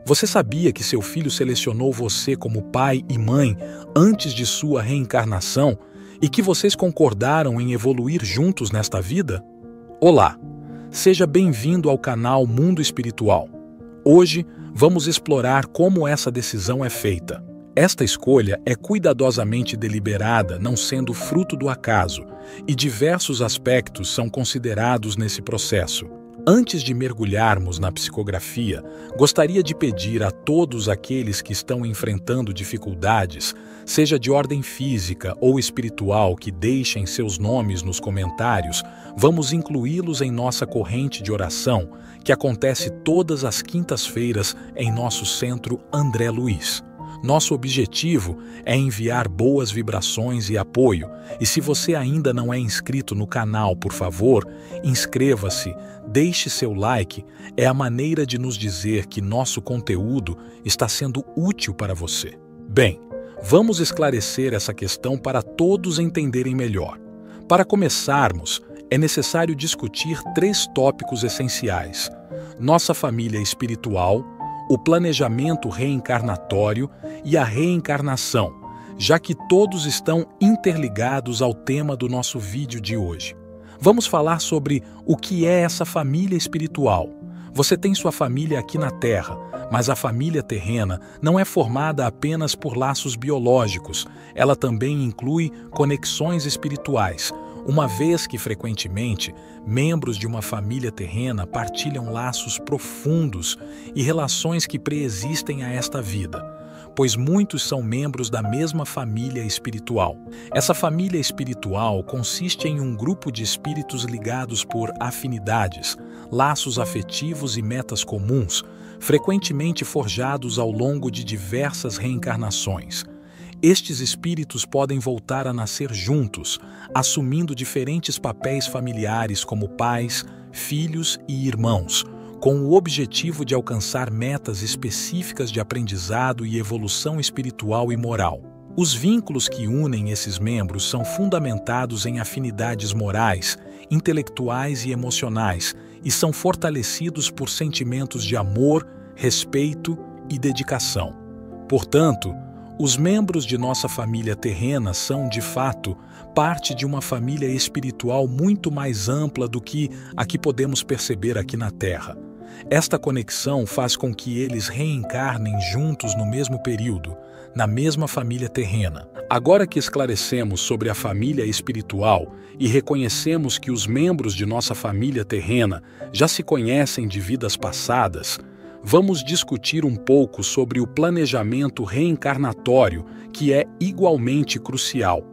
Você sabia que seu filho selecionou você como pai e mãe antes de sua reencarnação e que vocês concordaram em evoluir juntos nesta vida? Olá, seja bem-vindo ao canal Mundo Espiritual. Hoje vamos explorar como essa decisão é feita. Esta escolha é cuidadosamente deliberada, não sendo fruto do acaso, e diversos aspectos são considerados nesse processo. Antes de mergulharmos na psicografia, gostaria de pedir a todos aqueles que estão enfrentando dificuldades, seja de ordem física ou espiritual, que deixem seus nomes nos comentários. Vamos incluí-los em nossa corrente de oração, que acontece todas as quintas-feiras em nosso centro André Luiz. Nosso objetivo é enviar boas vibrações e apoio, e se você ainda não é inscrito no canal, por favor, inscreva-se, deixe seu like, é a maneira de nos dizer que nosso conteúdo está sendo útil para você. Bem, vamos esclarecer essa questão para todos entenderem melhor. Para começarmos, é necessário discutir 3 tópicos essenciais: nossa família espiritual, o planejamento reencarnatório e a reencarnação, já que todos estão interligados ao tema do nosso vídeo de hoje. Vamos falar sobre o que é essa família espiritual. Você tem sua família aqui na Terra, mas a família terrena não é formada apenas por laços biológicos, ela também inclui conexões espirituais, uma vez que, frequentemente, membros de uma família terrena partilham laços profundos e relações que preexistem a esta vida, pois muitos são membros da mesma família espiritual. Essa família espiritual consiste em um grupo de espíritos ligados por afinidades, laços afetivos e metas comuns, frequentemente forjados ao longo de diversas reencarnações. Estes espíritos podem voltar a nascer juntos, assumindo diferentes papéis familiares como pais, filhos e irmãos, com o objetivo de alcançar metas específicas de aprendizado e evolução espiritual e moral. Os vínculos que unem esses membros são fundamentados em afinidades morais, intelectuais e emocionais, e são fortalecidos por sentimentos de amor, respeito e dedicação. Portanto, os membros de nossa família terrena são, de fato, parte de uma família espiritual muito mais ampla do que a que podemos perceber aqui na Terra. Esta conexão faz com que eles reencarnem juntos no mesmo período, na mesma família terrena. Agora que esclarecemos sobre a família espiritual e reconhecemos que os membros de nossa família terrena já se conhecem de vidas passadas, vamos discutir um pouco sobre o planejamento reencarnatório, que é igualmente crucial.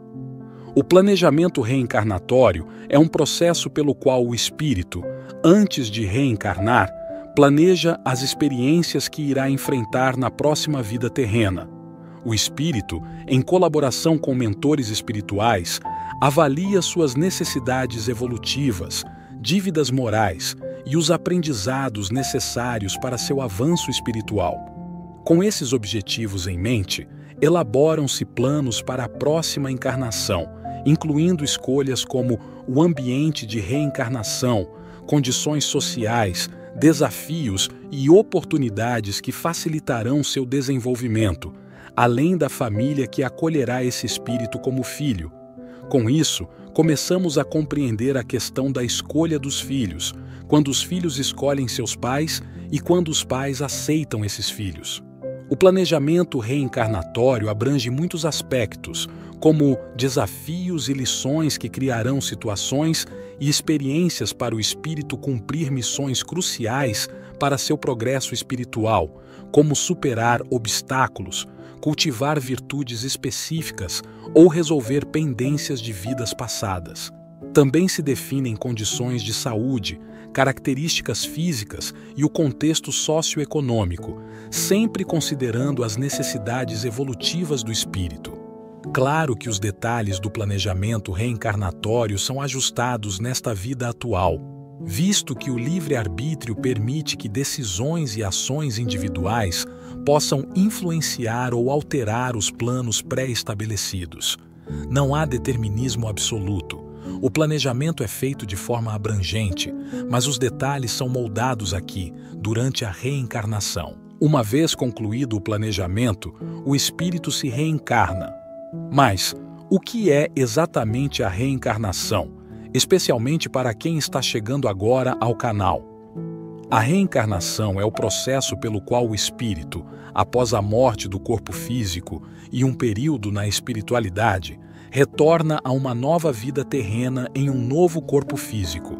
O planejamento reencarnatório é um processo pelo qual o espírito, antes de reencarnar, planeja as experiências que irá enfrentar na próxima vida terrena. O espírito, em colaboração com mentores espirituais, avalia suas necessidades evolutivas, dívidas morais e os aprendizados necessários para seu avanço espiritual. Com esses objetivos em mente, elaboram-se planos para a próxima encarnação, incluindo escolhas como o ambiente de reencarnação, condições sociais, desafios e oportunidades que facilitarão seu desenvolvimento, além da família que acolherá esse espírito como filho. Com isso, começamos a compreender a questão da escolha dos filhos, quando os filhos escolhem seus pais e quando os pais aceitam esses filhos. O planejamento reencarnatório abrange muitos aspectos, como desafios e lições que criarão situações e experiências para o espírito cumprir missões cruciais para seu progresso espiritual, como superar obstáculos, cultivar virtudes específicas ou resolver pendências de vidas passadas. Também se definem condições de saúde, características físicas e o contexto socioeconômico, sempre considerando as necessidades evolutivas do espírito. Claro que os detalhes do planejamento reencarnatório são ajustados nesta vida atual, visto que o livre-arbítrio permite que decisões e ações individuais possam influenciar ou alterar os planos pré-estabelecidos. Não há determinismo absoluto. O planejamento é feito de forma abrangente, mas os detalhes são moldados aqui, durante a reencarnação. Uma vez concluído o planejamento, o espírito se reencarna. Mas o que é exatamente a reencarnação, especialmente para quem está chegando agora ao canal? A reencarnação é o processo pelo qual o espírito, após a morte do corpo físico e um período na espiritualidade, retorna a uma nova vida terrena em um novo corpo físico.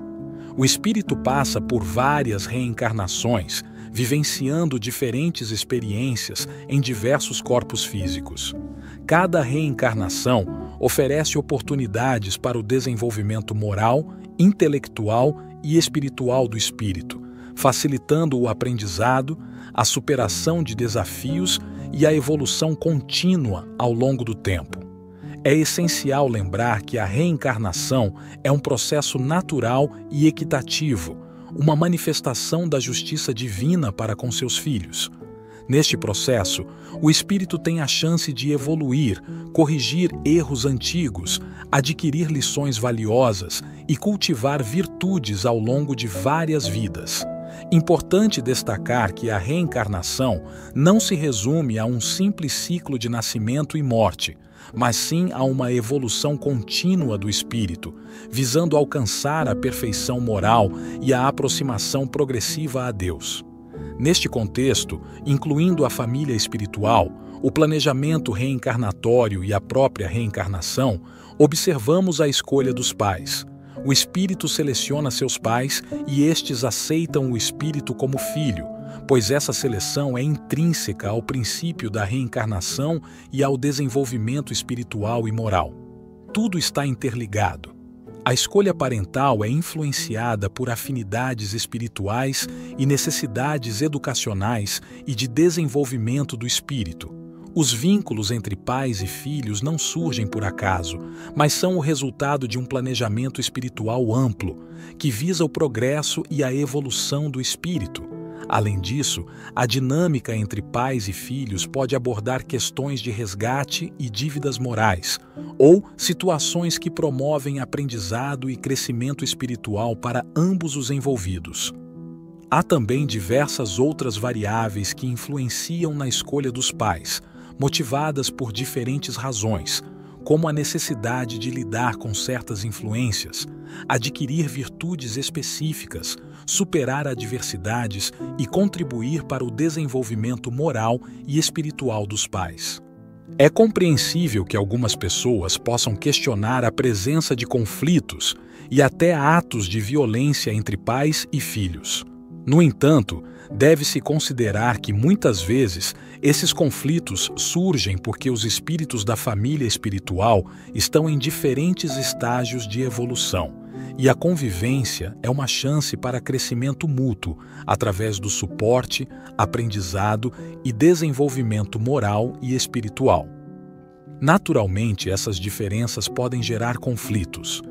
O espírito passa por várias reencarnações, vivenciando diferentes experiências em diversos corpos físicos. Cada reencarnação oferece oportunidades para o desenvolvimento moral, intelectual e espiritual do espírito, facilitando o aprendizado, a superação de desafios e a evolução contínua ao longo do tempo. É essencial lembrar que a reencarnação é um processo natural e equitativo, uma manifestação da justiça divina para com seus filhos. Neste processo, o espírito tem a chance de evoluir, corrigir erros antigos, adquirir lições valiosas e cultivar virtudes ao longo de várias vidas. Importante destacar que a reencarnação não se resume a um simples ciclo de nascimento e morte, mas sim a uma evolução contínua do espírito, visando alcançar a perfeição moral e a aproximação progressiva a Deus. Neste contexto, incluindo a família espiritual, o planejamento reencarnatório e a própria reencarnação, observamos a escolha dos pais. O espírito seleciona seus pais e estes aceitam o espírito como filho, pois essa seleção é intrínseca ao princípio da reencarnação e ao desenvolvimento espiritual e moral. Tudo está interligado. A escolha parental é influenciada por afinidades espirituais e necessidades educacionais e de desenvolvimento do espírito. Os vínculos entre pais e filhos não surgem por acaso, mas são o resultado de um planejamento espiritual amplo, que visa o progresso e a evolução do espírito. Além disso, a dinâmica entre pais e filhos pode abordar questões de resgate e dívidas morais, ou situações que promovem aprendizado e crescimento espiritual para ambos os envolvidos. Há também diversas outras variáveis que influenciam na escolha dos pais, motivadas por diferentes razões, como a necessidade de lidar com certas influências, adquirir virtudes específicas, superar adversidades e contribuir para o desenvolvimento moral e espiritual dos pais. É compreensível que algumas pessoas possam questionar a presença de conflitos e até atos de violência entre pais e filhos. No entanto, deve-se considerar que muitas vezes esses conflitos surgem porque os espíritos da família espiritual estão em diferentes estágios de evolução, e a convivência é uma chance para crescimento mútuo através do suporte, aprendizado e desenvolvimento moral e espiritual. Naturalmente, essas diferenças podem gerar conflitos.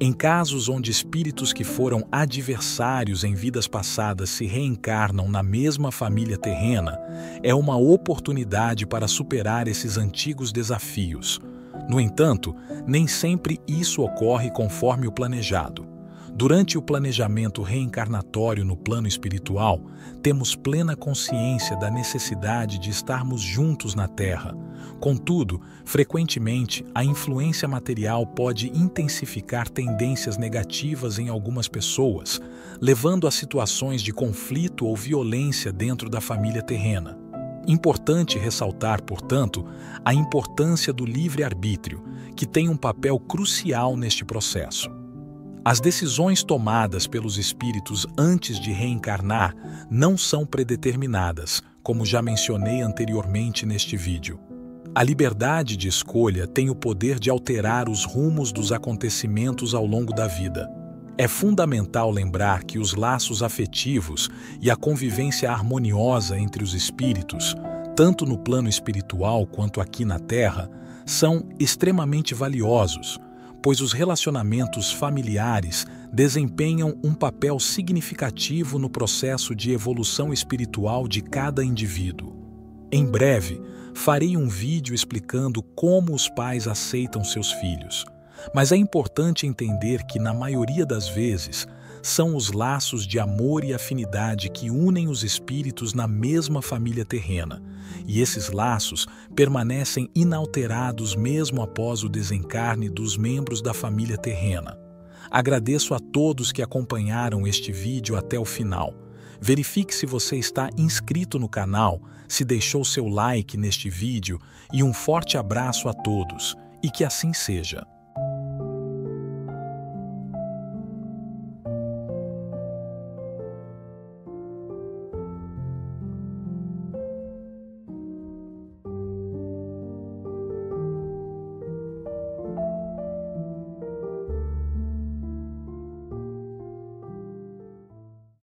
Em casos onde espíritos que foram adversários em vidas passadas se reencarnam na mesma família terrena, é uma oportunidade para superar esses antigos desafios. No entanto, nem sempre isso ocorre conforme o planejado. Durante o planejamento reencarnatório no plano espiritual, temos plena consciência da necessidade de estarmos juntos na Terra. Contudo, frequentemente, a influência material pode intensificar tendências negativas em algumas pessoas, levando a situações de conflito ou violência dentro da família terrena. Importante ressaltar, portanto, a importância do livre-arbítrio, que tem um papel crucial neste processo. As decisões tomadas pelos espíritos antes de reencarnar não são predeterminadas, como já mencionei anteriormente neste vídeo. A liberdade de escolha tem o poder de alterar os rumos dos acontecimentos ao longo da vida. É fundamental lembrar que os laços afetivos e a convivência harmoniosa entre os espíritos, tanto no plano espiritual quanto aqui na Terra, são extremamente valiosos, pois os relacionamentos familiares desempenham um papel significativo no processo de evolução espiritual de cada indivíduo. Em breve, farei um vídeo explicando como os pais aceitam seus filhos, mas é importante entender que, na maioria das vezes, são os laços de amor e afinidade que unem os espíritos na mesma família terrena, e esses laços permanecem inalterados mesmo após o desencarne dos membros da família terrena. Agradeço a todos que acompanharam este vídeo até o final. Verifique se você está inscrito no canal, se deixou seu like neste vídeo e um forte abraço a todos, e que assim seja.